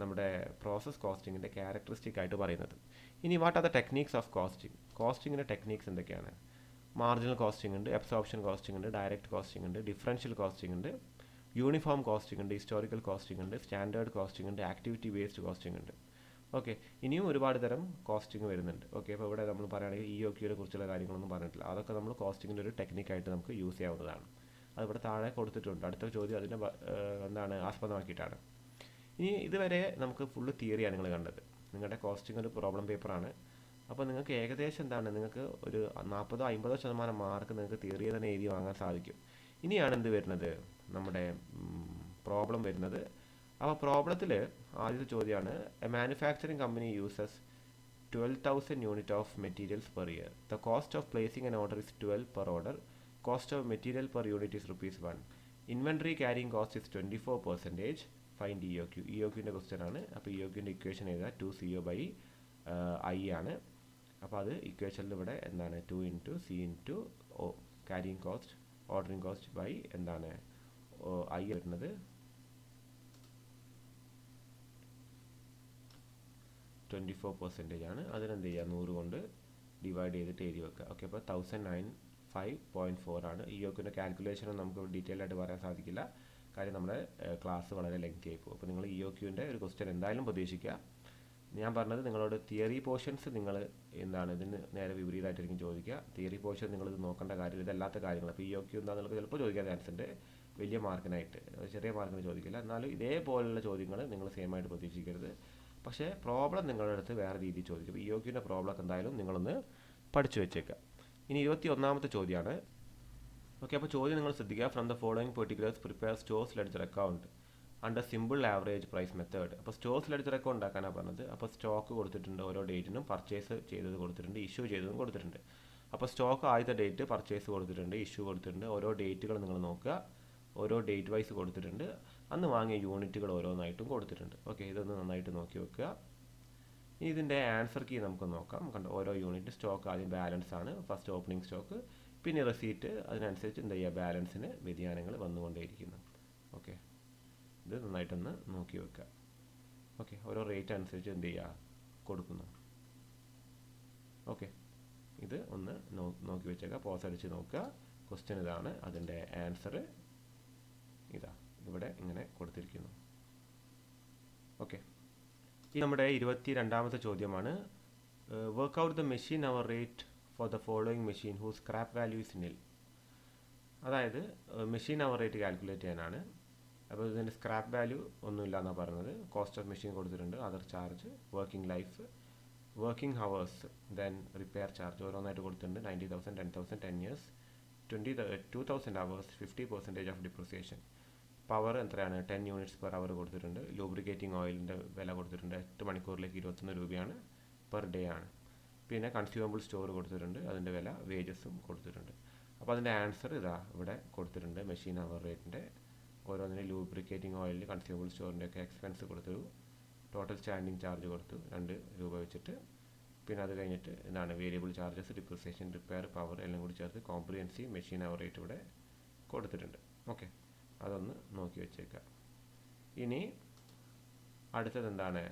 നമ്മുടെ പ്രോസസ് കോസ്റ്റിങ്ങിൻ്റെ ക്യാരക്ടറിസ്റ്റിക് ആയിട്ട് പറയുന്നത്. ഇനി what are the techniques of costing. കോസ്റ്റിങ്ങിൻ്റെ ടെക്നീക്സ് എന്തൊക്കെയാണ്? മാർജിനൽ കോസ്റ്റിംഗ് ഉണ്ട്, അബ്സോർപ്ഷൻ കോസ്റ്റിംഗ് ഉണ്ട്, ഡയറക്റ്റ് കോസ്റ്റിംഗ് ഉണ്ട്, ഡിഫറൻഷ്യൽ കോസ്റ്റിംഗ് ഉണ്ട്, യൂണിഫോം കോസ്റ്റിംഗ് ഉണ്ട്, ഹിസ്റ്റോറിക്കൽ കോസ്റ്റിംഗ് ഉണ്ട്, സ്റ്റാൻഡേർഡ് കോസ്റ്റിംഗ് ഉണ്ട്, ആക്ടിവിറ്റി ബേസ്ഡ് കോസ്റ്റിംഗ് ഉണ്ട്. ഓക്കെ, ഇനിയും ഒരുപാട് തരം കോസ്റ്റിംഗ് വരുന്നുണ്ട്. ഓക്കെ, അപ്പോൾ ഇവിടെ നമ്മൾ പറയുകയാണെങ്കിൽ EOQ കുറിച്ചുള്ള കാര്യങ്ങളൊന്നും പറഞ്ഞിട്ടില്ല. അതൊക്കെ നമ്മൾ കോസ്റ്റിങ്ങിൻ്റെ ഒരു ടെക്നിക്കായിട്ട് നമുക്ക് യൂസ് ചെയ്യാവുന്നതാണ്. അതിവിടെ താഴെ കൊടുത്തിട്ടുണ്ട്. അടുത്ത ചോദ്യം അതിനെ എന്താണ് ആസ്പദമാക്കിയിട്ടാണ്. ഇനി ഇതുവരെ നമുക്ക് ഫുള്ള് തിയറിയാണ് നിങ്ങൾ കണ്ടത്. നിങ്ങളുടെ കോസ്റ്റിംഗ് ഒരു പ്രോബ്ലം പേപ്പറാണ്. അപ്പോൾ നിങ്ങൾക്ക് ഏകദേശം എന്താണ്, നിങ്ങൾക്ക് ഒരു 40-50% മാർക്ക് നിങ്ങൾക്ക് തിയറിയെ തന്നെ എഴുതി വാങ്ങാൻ സാധിക്കും. ഇനിയാണ് എന്ത് വരുന്നത്, നമ്മുടെ പ്രോബ്ലം വരുന്നത്. അപ്പോൾ പ്രോബ്ലത്തിൽ ആദ്യത്തെ ചോദ്യമാണ്, A manufacturing company uses 12,000 unit of materials per year. The cost of placing an order is 12 per order. Cost of material per unit is ₹1. Inventory carrying cost is 24%. Find EOQ. EOQൻ്റെ question ആണ്. അപ്പോൾ EOQൻ്റെ equation എഴുതുക 2CO/I ആണ്. അപ്പോൾ അത് ഇക്വേഷനിൽ ഇവിടെ എന്താണ് 2 × C × O, carrying cost ordering cost by എന്താണ് I വരുന്നത് 24% ആണ്. അതിനെന്ത് ചെയ്യുക, 100 കൊണ്ട് ഡിവൈഡ് ചെയ്തിട്ട് എഴുതി വെക്കുക. ഓക്കെ, അപ്പോൾ 1095.4 ആണ്. EOQൻ്റെ കാൽക്കുലേഷനും നമുക്ക് ഡീറ്റെയിൽ ആയിട്ട് പറയാൻ സാധിക്കില്ല, കാര്യം നമ്മുടെ ക്ലാസ് വളരെ ലെങ്തി ആയി പോകും. അപ്പോൾ നിങ്ങൾ EOQൻ്റെ ഒരു ക്വസ്റ്റ്യൻ എന്തായാലും പ്രതീക്ഷിക്കുക. ഞാൻ പറഞ്ഞത് നിങ്ങളോട് തിയറി പോർഷൻസ് നിങ്ങൾ എന്താണ് ഇതിന് നേരെ വിപരീതമായിട്ടായിരിക്കും ചോദിക്കുക. തിയറി പോർഷൻ നിങ്ങളിത് നോക്കേണ്ട കാര്യം ഇതല്ലാത്ത കാര്യങ്ങൾ. അപ്പോൾ EOQ എന്താണെന്ന് നിങ്ങൾക്ക് ചിലപ്പോൾ ചോദിക്കാൻ ചാൻസ് ഉണ്ട്, വലിയ മാർക്കിനായിട്ട്, ചെറിയ മാർക്കിന് ചോദിക്കില്ല. എന്നാലും ഇതേപോലുള്ള ചോദ്യങ്ങൾ നിങ്ങൾ സെയിം ആയിട്ട് പ്രതീക്ഷിക്കരുത്. പക്ഷേ പ്രോബ്ലം നിങ്ങളുടെ അടുത്ത് വേറെ രീതിയിൽ ചോദിക്കും. അപ്പോൾ EOQൻ്റെ പ്രോബ്ലം എന്തായാലും നിങ്ങളൊന്ന് പഠിച്ചു വെച്ചേക്കുക. ഇനി 21ാമത്തെ ചോദ്യമാണ്. ഓക്കെ, അപ്പോൾ ചോദ്യം നിങ്ങൾ ശ്രദ്ധിക്കുക. From the following particulars prepare stores ledger account under simple average price method. അപ്പോൾ സ്റ്റോഴ്സ് ലെഡ്ജർ അക്കൗണ്ട് ഉണ്ടാക്കാനാണ് പറഞ്ഞത്. അപ്പോൾ സ്റ്റോക്ക് കൊടുത്തിട്ടുണ്ട്, ഓരോ ഡേറ്റിനും പർച്ചേസ് ചെയ്തത് കൊടുത്തിട്ടുണ്ട്, ഇഷ്യൂ ചെയ്തതും കൊടുത്തിട്ടുണ്ട്. അപ്പോൾ സ്റ്റോക്ക് ആദ്യത്തെ ഡേറ്റ്, പർച്ചേസ് കൊടുത്തിട്ടുണ്ട്, ഇഷ്യൂ കൊടുത്തിട്ടുണ്ട്. ഓരോ ഡേറ്റുകൾ നിങ്ങൾ നോക്കുക, ഓരോ ഡേറ്റ് വൈസ് കൊടുത്തിട്ടുണ്ട്. അന്ന് വാങ്ങിയ യൂണിറ്റുകൾ ഓരോന്നായിട്ടും കൊടുത്തിട്ടുണ്ട്. ഓക്കെ, ഇതൊന്ന് നന്നായിട്ട് നോക്കി വെക്കുക. ഇനി ഇതിൻ്റെ ആൻസർ കീ നമുക്ക് നോക്കാം. കണ്ടോ, ഓരോ യൂണിറ്റ് സ്റ്റോക്ക് ആദ്യം ബാലൻസ് ആണ്, ഫസ്റ്റ് ഓപ്പണിംഗ് സ്റ്റോക്ക്, പിന്നെ റെസീറ്റ്. അതിനനുസരിച്ച് എന്താ ചെയ്യുക, ബാലൻസിന് വ്യതിയാനങ്ങൾ വന്നുകൊണ്ടേയിരിക്കുന്നു. ഓക്കെ, ഇത് നന്നായിട്ടൊന്ന് നോക്കി വെക്കുക. ഓക്കെ, ഓരോ റേറ്റ് അനുസരിച്ച് എന്ത് ചെയ്യുക, കൊടുക്കുന്നു. ഓക്കെ, ഇത് ഒന്ന് നോക്കി വെച്ചേക്കുക, പോസ് അടിച്ച് നോക്കുക. ക്വസ്റ്റ്യൻ ഇതാണ്, അതിൻ്റെ ആൻസർ ഇതാ ഇവിടെ ഇങ്ങനെ കൊടുത്തിരിക്കുന്നു. ഓക്കെ, ഈ നമ്മുടെ 22ാമത്തെ ചോദ്യമാണ്. Work out the machine hour rate for the following machine who scrap value is നിൽ. അതായത് മെഷീൻ അവർ റേറ്റ് കാൽക്കുലേറ്റ് ചെയ്യാനാണ്. അപ്പോൾ ഇതിൻ്റെ സ്ക്രാപ്പ് വാല്യൂ ഒന്നുമില്ല എന്നാണ് പറഞ്ഞത്. കോസ്റ്റ് ഓഫ് മെഷീൻ കൊടുത്തിട്ടുണ്ട്, other charge, working life, working hours, then repair charge ഓരോന്നായിട്ട് കൊടുത്തിട്ടുണ്ട്. 90,000, 10,000, 10 years, 2,000 hours, 50% of depreciation. Power എത്രയാണ്, 10 യൂണിറ്റ്സ് പെർ അവർ കൊടുത്തിട്ടുണ്ട്. ലൂബ്രിക്കേറ്റിംഗ് ഓയിലിൻ്റെ വില കൊടുത്തിട്ടുണ്ട്, 8 മണിക്കൂറിലേക്ക് 21 രൂപയാണ്, പെർ ഡേ ആണ്. പിന്നെ കൺസ്യൂമബിൾ സ്റ്റോർ കൊടുത്തിട്ടുണ്ട്, അതിൻ്റെ വില, വേജസും കൊടുത്തിട്ടുണ്ട്. അപ്പോൾ അതിൻ്റെ ആൻസർ ഇതാ ഇവിടെ കൊടുത്തിട്ടുണ്ട്. മെഷീൻ അവർ റേറ്റിൻ്റെ ഓരോന്നിനും ലൂബ്രിക്കേറ്റിംഗ് ഓയിലിന്, കൺസ്യൂമബിൾ സ്റ്റോറിൻ്റെ ഒക്കെ എക്സ്പെൻസ് കൊടുത്തു, ടോട്ടൽ സ്റ്റാൻഡിങ് ചാർജ് കൊടുത്തു 2 രൂപ വെച്ചിട്ട്. പിന്നെ അത് കഴിഞ്ഞിട്ട് എന്താണ് variable charges, depreciation, repair, power എല്ലാം കൂടി ചേർത്ത് കോംപ്രിഹെൻസീവ് മെഷീൻ അവർ റേറ്റ് ഇവിടെ കൊടുത്തിട്ടുണ്ട്. ഓക്കെ, അതൊന്ന് നോക്കി വെച്ചേക്കാം. ഇനി അടുത്തത് എന്താണ്,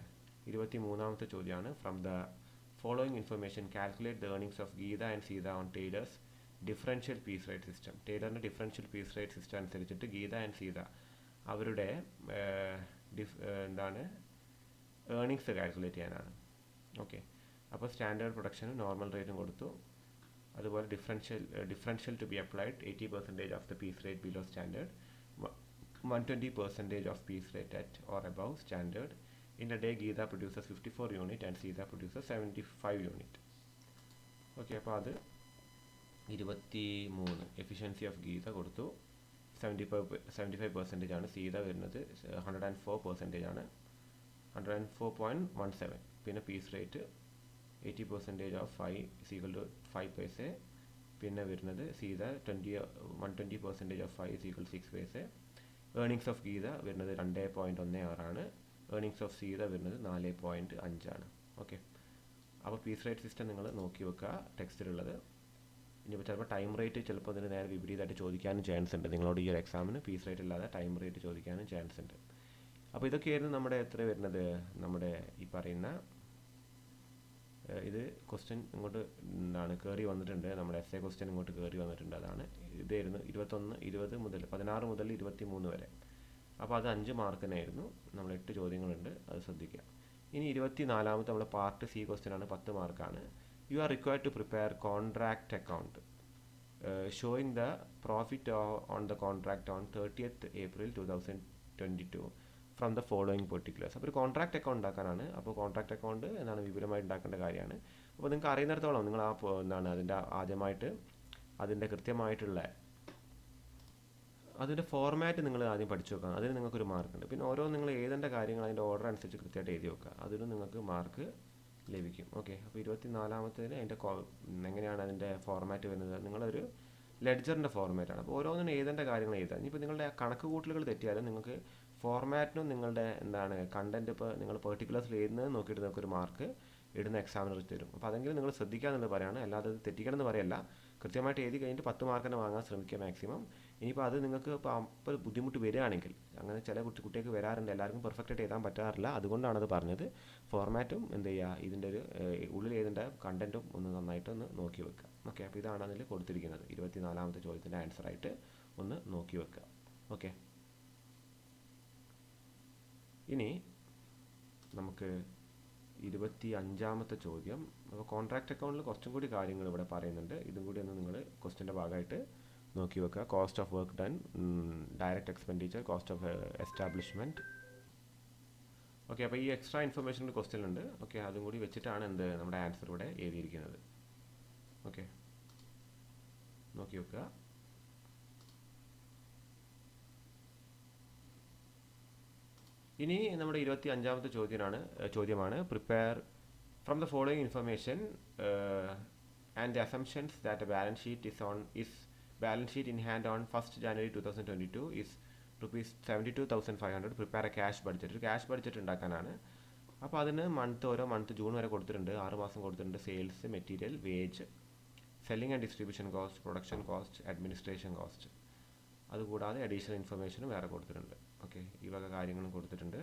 23ാമത്തെ ചോദ്യമാണ്. From the following information calculate the earnings of Geeta and Seeta on Taylor's differential piece rate system. ടൈലറിൻ്റെ ഡിഫറൻഷ്യൽ പീസ് റേറ്റ് സിസ്റ്റം അനുസരിച്ചിട്ട് ഗീത ആൻഡ് സീത അവരുടെ എന്താണ് ഏർണിങ്സ് കാൽക്കുലേറ്റ് ചെയ്യാനാണ്. ഓക്കെ, അപ്പോൾ സ്റ്റാൻഡേർഡ് പ്രൊഡക്ഷനും നോർമൽ റേറ്റും കൊടുത്തു. അതുപോലെ differential to be applied 80% of the piece rate below standard, 120% of piece rate at or above standard. In a day Geeta produces 54 unit and Sita produces 75 unit. Okay, അപ്പോൾ അത് 23 efficiency of Geetha കൊടുത്തു. 75% ആണ്. സീത വരുന്നത് 104% ആണ്, 104.17. പിന്നെ പീസ് റേറ്റ് 80% ഓഫ് 5 = 5 പൈസ. പിന്നെ വരുന്നത് സീത 120% ഓഫ് 5 = 6 പൈസ. ഏർണിങ്സ് ഓഫ് ഗീത വരുന്നത് 2.16 ആണ്. ഏർണിങ്സ് ഓഫ് സീത വരുന്നത് 4.5 ആണ്. ഓക്കെ, അപ്പോൾ പീസ് റേറ്റ് സിസ്റ്റം നിങ്ങൾ നോക്കി വെക്കുക ടെക്സ്റ്റിലുള്ളത്. ഇനിയിപ്പോൾ ചിലപ്പോൾ ടൈം റേറ്റ് ചിലപ്പോൾ അതിന് നേരെ വിപരീതമായിട്ട് ചോദിക്കാനും ചാൻസ് ഉണ്ട്. നിങ്ങളോട് ഈ ഒരു എക്സാമിന് പീസ് റേറ്റ് അല്ലാതെ ടൈം റേറ്റ് ചോദിക്കാനും ചാൻസ് ഉണ്ട്. അപ്പോൾ ഇതൊക്കെയായിരുന്നു നമ്മുടെ എത്ര വരുന്നത്, നമ്മുടെ ഈ പറയുന്ന ഇത് ക്വസ്റ്റ്യൻ ഇങ്ങോട്ട് എന്താണ് കയറി വന്നിട്ടുണ്ട്. നമ്മുടെ എസ് എ ക്വസ്റ്റ്യൻ ഇങ്ങോട്ട് കയറി വന്നിട്ടുണ്ട്. അതാണ് ഇതായിരുന്നു 20 മുതൽ 16 മുതൽ 23 വരെ. അപ്പോൾ അത് 5 മാർക്കിനായിരുന്നു. നമ്മൾ 8 ചോദ്യങ്ങളുണ്ട്, അത് ശ്രദ്ധിക്കുക. ഇനി 24ാമത്തെ നമ്മുടെ പാർട്ട് സി ക്വസ്റ്റ്യൻ ആണ്, 10 മാർക്കാണ്. You are required to prepare contract account showing the profit on the contract on 30th April 2022 from the following particulars. അപ്പോൾ ഒരു കോൺട്രാക്ട് അക്കൗണ്ട് ഉണ്ടാക്കാനാണ്. അപ്പോൾ കോൺട്രാക്ട് അക്കൗണ്ട് എന്താണ് വിപുലമായി ഉണ്ടാക്കേണ്ട കാര്യമാണ്. അപ്പോൾ നിങ്ങൾക്ക് അറിയുന്നിടത്തോളം നിങ്ങൾ എന്താണ് അതിൻ്റെ ആദ്യമായിട്ട് അതിൻ്റെ കൃത്യമായിട്ടുള്ള അതിൻ്റെ ഫോർമാറ്റ് നിങ്ങൾ ആദ്യം പഠിച്ചു വെക്കണം. അതിന് നിങ്ങൾക്കൊരു മാർക്കുണ്ട്. പിന്നെ ഓരോ നിങ്ങൾ എഴുതേണ്ട കാര്യങ്ങൾ അതിൻ്റെ ഓർഡർ അനുസരിച്ച് കൃത്യമായിട്ട് എഴുതി വെക്കുക. അതിന് നിങ്ങൾക്ക് മാർക്ക് ലഭിക്കും. ഓക്കെ, അപ്പോൾ 24ാമത്തേന് അതിൻ്റെ എങ്ങനെയാണ് അതിൻ്റെ ഫോർമാറ്റ് വരുന്നത്? നിങ്ങളൊരു ലെഡ്ജറിൻ്റെ ഫോർമാറ്റാണ്. അപ്പോൾ ഓരോന്നിനും എഴുതേണ്ട കാര്യങ്ങൾ എഴുതാം. ഇനിയിപ്പോൾ നിങ്ങളുടെ കണക്ക് കൂട്ടലുകൾ തെറ്റിയാലും നിങ്ങൾക്ക് ഫോർമാറ്റിനും നിങ്ങളുടെ എന്താണ് കണ്ടൻറ്റ് ഇപ്പോൾ നിങ്ങൾ പെർട്ടിക്കുലേഴ്സിൽ എഴുതുന്നത് നോക്കിയിട്ട് നിങ്ങൾക്കൊരു മാർക്ക് ഇടുന്ന എക്സാമിനർ തരും. അപ്പോൾ അതെങ്കിലും നിങ്ങൾ ശ്രദ്ധിക്കുക എന്നുള്ളത് പറയുകയാണ്. അല്ലാതെ അത് തെറ്റിക്കണം എന്ന് പറയല്ല. കൃത്യമായിട്ട് എഴുതി കഴിഞ്ഞിട്ട് 10 മാർക്ക് തന്നെ വാങ്ങാൻ ശ്രമിക്കുക മാക്സിമം. ഇനിയിപ്പോൾ അത് നിങ്ങൾക്ക് ഇപ്പോൾ ബുദ്ധിമുട്ട് വരികയാണെങ്കിൽ, അങ്ങനെ ചില കുട്ടികൾക്ക് വരാറുണ്ട്, എല്ലാവർക്കും പെർഫെക്റ്റ് ആയിട്ട് എഴുതാൻ പറ്റാറില്ല. അതുകൊണ്ടാണത് പറഞ്ഞത്. ഫോർമാറ്റും എന്ത് ചെയ്യുക, ഇതിൻ്റെ ഒരു ഉള്ളിൽ എഴുതേണ്ട കണ്ടൻറ്റും ഒന്ന് നന്നായിട്ടൊന്ന് നോക്കി വെക്കുക. ഓക്കെ, അപ്പോൾ ഇതാണ് അതിൽ കൊടുത്തിരിക്കുന്നത്. 24ാമത്തെ ചോദ്യത്തിൻ്റെ ആൻസറായിട്ട് ഒന്ന് നോക്കി വെക്കുക. ഓക്കെ, ഇനി നമുക്ക് 25ാമത്തെ ചോദ്യം. അപ്പോൾ കോൺട്രാക്ട് അക്കൗണ്ടിൽ കുറച്ചും കൂടി കാര്യങ്ങൾ ഇവിടെ പറയുന്നുണ്ട്. ഇതും കൂടി ഒന്ന് നിങ്ങൾ ക്വസ്റ്റിൻ്റെ ഭാഗമായിട്ട് നോക്കി വെക്കുക. Cost of work done, direct expenditure, cost of establishment. Okay, അപ്പോൾ ഈ എക്സ്ട്രാ ഇൻഫർമേഷൻ ക്വസ്റ്റ്യൻ ഉണ്ട്. ഓക്കെ, അതും കൂടി വെച്ചിട്ടാണ് എന്ത് നമ്മുടെ ആൻസർ ഇവിടെ എഴുതിയിരിക്കുന്നത്. ഓക്കെ, നോക്കി വെക്കുക. ഇനി നമ്മുടെ 25ാമത്തെ ചോദ്യമാണ് prepare from the following information and assumptions that balance sheet in hand on 1st January 2022 is ₹72,500. Prepare A cash budget. ഒരു ക്യാഷ് ബഡ്ജറ്റ് ഉണ്ടാക്കാനാണ്. അപ്പോൾ അതിന് ഓരോ മന്ത് ജൂൺ വരെ കൊടുത്തിട്ടുണ്ട്. 6 മാസം കൊടുത്തിട്ടുണ്ട്. Sales, material, wage, selling and distribution cost, production cost, administration cost. അതുകൂടാതെ അഡീഷണൽ ഇൻഫർമേഷനും വേറെ കൊടുത്തിട്ടുണ്ട്. ഓക്കെ, ഈ വക കാര്യങ്ങളും കൊടുത്തിട്ടുണ്ട്.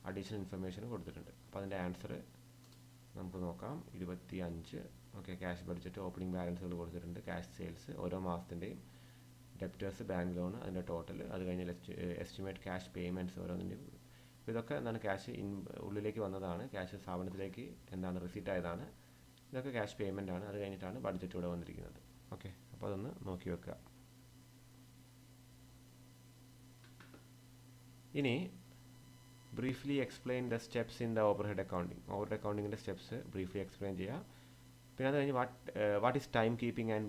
അഡീഷണൽ ഇൻഫർമേഷനും കൊടുത്തിട്ടുണ്ട്. അപ്പോൾ അതിൻ്റെ ആൻസർ നമുക്ക് നോക്കാം. 25. ഓക്കെ, ക്യാഷ് ബഡ്ജറ്റ്, ഓപ്പണിംഗ് ബാലൻസുകൾ കൊടുത്തിട്ടുണ്ട്, ക്യാഷ് സെയിൽസ്, ഓരോ മാസത്തിൻ്റെയും ഡെപ്റ്റേഴ്സ്, ബാങ്ക് ലോൺ, അതിൻ്റെ ടോട്ടൽ, അത് കഴിഞ്ഞാൽ എസ്റ്റിമേറ്റ് ക്യാഷ് പേയ്മെൻറ്റ്സ് ഓരോന്നിൻ്റെയും. അപ്പോൾ ഇതൊക്കെ എന്താണ് ക്യാഷ് ഉള്ളിലേക്ക് വന്നതാണ്. ക്യാഷ് സ്ഥാപനത്തിലേക്ക് എന്താണ് റിസീറ്റ് ആയതാണ്. ഇതൊക്കെ ക്യാഷ് പേയ്മെൻ്റ് ആണ്. അത് കഴിഞ്ഞിട്ടാണ് ബഡ്ജറ്റ് ഇവിടെ വന്നിരിക്കുന്നത്. ഓക്കെ, അപ്പോൾ അതൊന്ന് നോക്കി വെക്കുക. ഇനി briefly explain the steps in the overhead accounting. Overhead അക്കൗണ്ടിങ്ങിൻ്റെ സ്റ്റെപ്സ് ബ്രീഫ്ലി എക്സ്പ്ലെയിൻ ചെയ്യുക. പിന്നെ അത് കഴിഞ്ഞ് what is time keeping and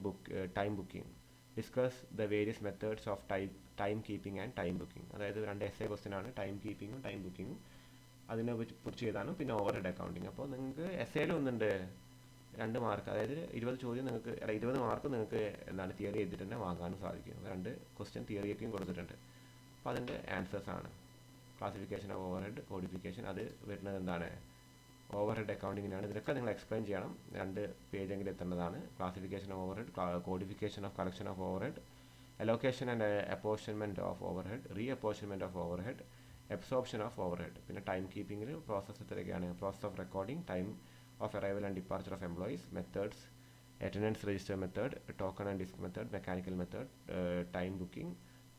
time booking. Discuss the various methods of time keeping and time booking. അതായത് 2 essay ക്വസ്റ്റ്യൻ ആണ്. Time കീപ്പിങ്ങും time ബുക്കിങ്ങും അതിനെ കുറിച്ച് ചെയ്താണ്. പിന്നെ ഓവർഹെഡ് അക്കൗണ്ടിങ്. അപ്പോൾ നിങ്ങൾക്ക് എസ്സേയിൽ ഒന്നുണ്ട് 2 മാർക്ക്, അതായത് 20 ചോദ്യം നിങ്ങൾക്ക് 20 മാർക്ക് നിങ്ങൾക്ക് എന്താണ് തിയറി ചെയ്തിട്ട് തന്നെ വാങ്ങാനും സാധിക്കും. 2 ക്വസ്റ്റ്യൻ തിയറിയൊക്കെയും കൊടുത്തിട്ടുണ്ട്. അപ്പോൾ അതിൻ്റെ ആൻസേഴ്സാണ്. Classification of overhead, codification. അത് വരുന്നത് എന്താണ് ഓവർഹെഡ് അക്കൗണ്ടിങ്ങിനാണ്. ഇതിനൊക്കെ നിങ്ങൾ എക്സ്പ്ലെയിൻ ചെയ്യണം. 2 പേജെങ്കിലും എത്തേണ്ടതാണ്. Classification of overhead, codification of collection of overhead, allocation and apportionment of overhead, reapportionment of overhead, absorption of overhead. പിന്നെ ടൈം കീപ്പിങ്ങിൽ പ്രോസസ്സ് ഇത്രയൊക്കെയാണ്. Process of recording, time of arrival and departure of employees, methods, attendance register method, token and disc method, mechanical method, time booking,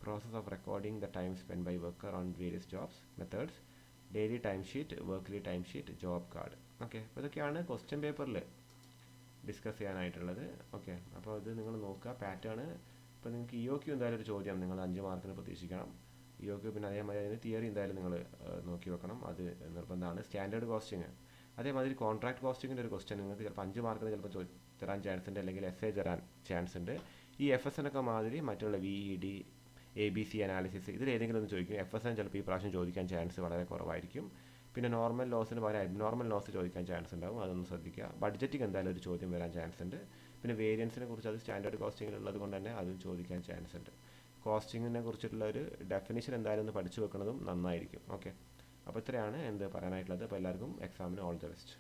process of recording the time spent by worker on various jobs, methods, daily timesheet, weekly timesheet, job card. Okay, അപ്പോൾ ഇതൊക്കെയാണ് question പേപ്പറിൽ discuss ചെയ്യാനായിട്ടുള്ളത്. Okay, അപ്പോൾ ഇത് നിങ്ങൾ നോക്കുക pattern. ഇപ്പോൾ നിങ്ങൾക്ക് ഇഒക്യു എന്തായാലും ഒരു ചോദ്യം നിങ്ങൾ 5 മാർക്കിന് പ്രതീക്ഷിക്കണം. ഇഒക്യു പിന്നെ അതേമാതിരി അതിന് തിയറി എന്തായാലും നിങ്ങൾ നോക്കി വെക്കണം. അത് നിർബന്ധമാണ്. സ്റ്റാൻഡേർഡ് കോസ്റ്റിംഗ് അതേമാതിരി കോൺട്രാക്ട് കോസ്റ്റിങ്ങിൻ്റെ ഒരു ക്വസ്റ്റ്യൻ നിങ്ങൾക്ക് ചിലപ്പോൾ 5 മാർക്കിന് ചിലപ്പോൾ തരാൻ ചാൻസ് ഉണ്ട്, അല്ലെങ്കിൽ എസ്സേ തരാൻ ചാൻസ് ഉണ്ട്. ഈ FSN ഒക്കെ മാതിരി മറ്റുള്ള VED, ABC അനാലിസിസ് ഇതിലേതെങ്കിലും ഒന്ന് ചോദിക്കും. FSN ചിലപ്പോൾ ഈ പ്രാവശ്യം ചോദിക്കാൻ ചാൻസ് വളരെ കുറവായിരിക്കും. പിന്നെ നോർമൽ ലോസിന് പകരം അബ്നോർമൽ ലോസ് ചോദിക്കാൻ ചാൻസ് ഉണ്ടാവും. അതൊന്ന് ശ്രദ്ധിക്കുക. ബഡ്ജറ്റിംഗ് എന്തായാലും ഒരു ചോദ്യം വരാൻ ചാൻസ് ഉണ്ട്. പിന്നെ വേരിയൻസിനെ കുറിച്ച് അത് സ്റ്റാൻഡേർഡ് കോസ്റ്റിങ്ങിലുള്ളത് കൊണ്ട് തന്നെ അതും ചോദിക്കാൻ ചാൻസ് ഉണ്ട്. കോസ്റ്റിങ്ങിനെ കുറിച്ചിട്ടുള്ള ഒരു ഡെഫിനിഷൻ എന്തായാലും ഒന്ന് പഠിച്ചു വെക്കുന്നതും നന്നായിരിക്കും. ഓക്കെ, അപ്പോൾ ഇത്രയാണ് എന്ത് പറയാനായിട്ടുള്ളത്. അപ്പോൾ എല്ലാവർക്കും എക്സാമിന് ഓൾ ദി ബെസ്റ്റ്.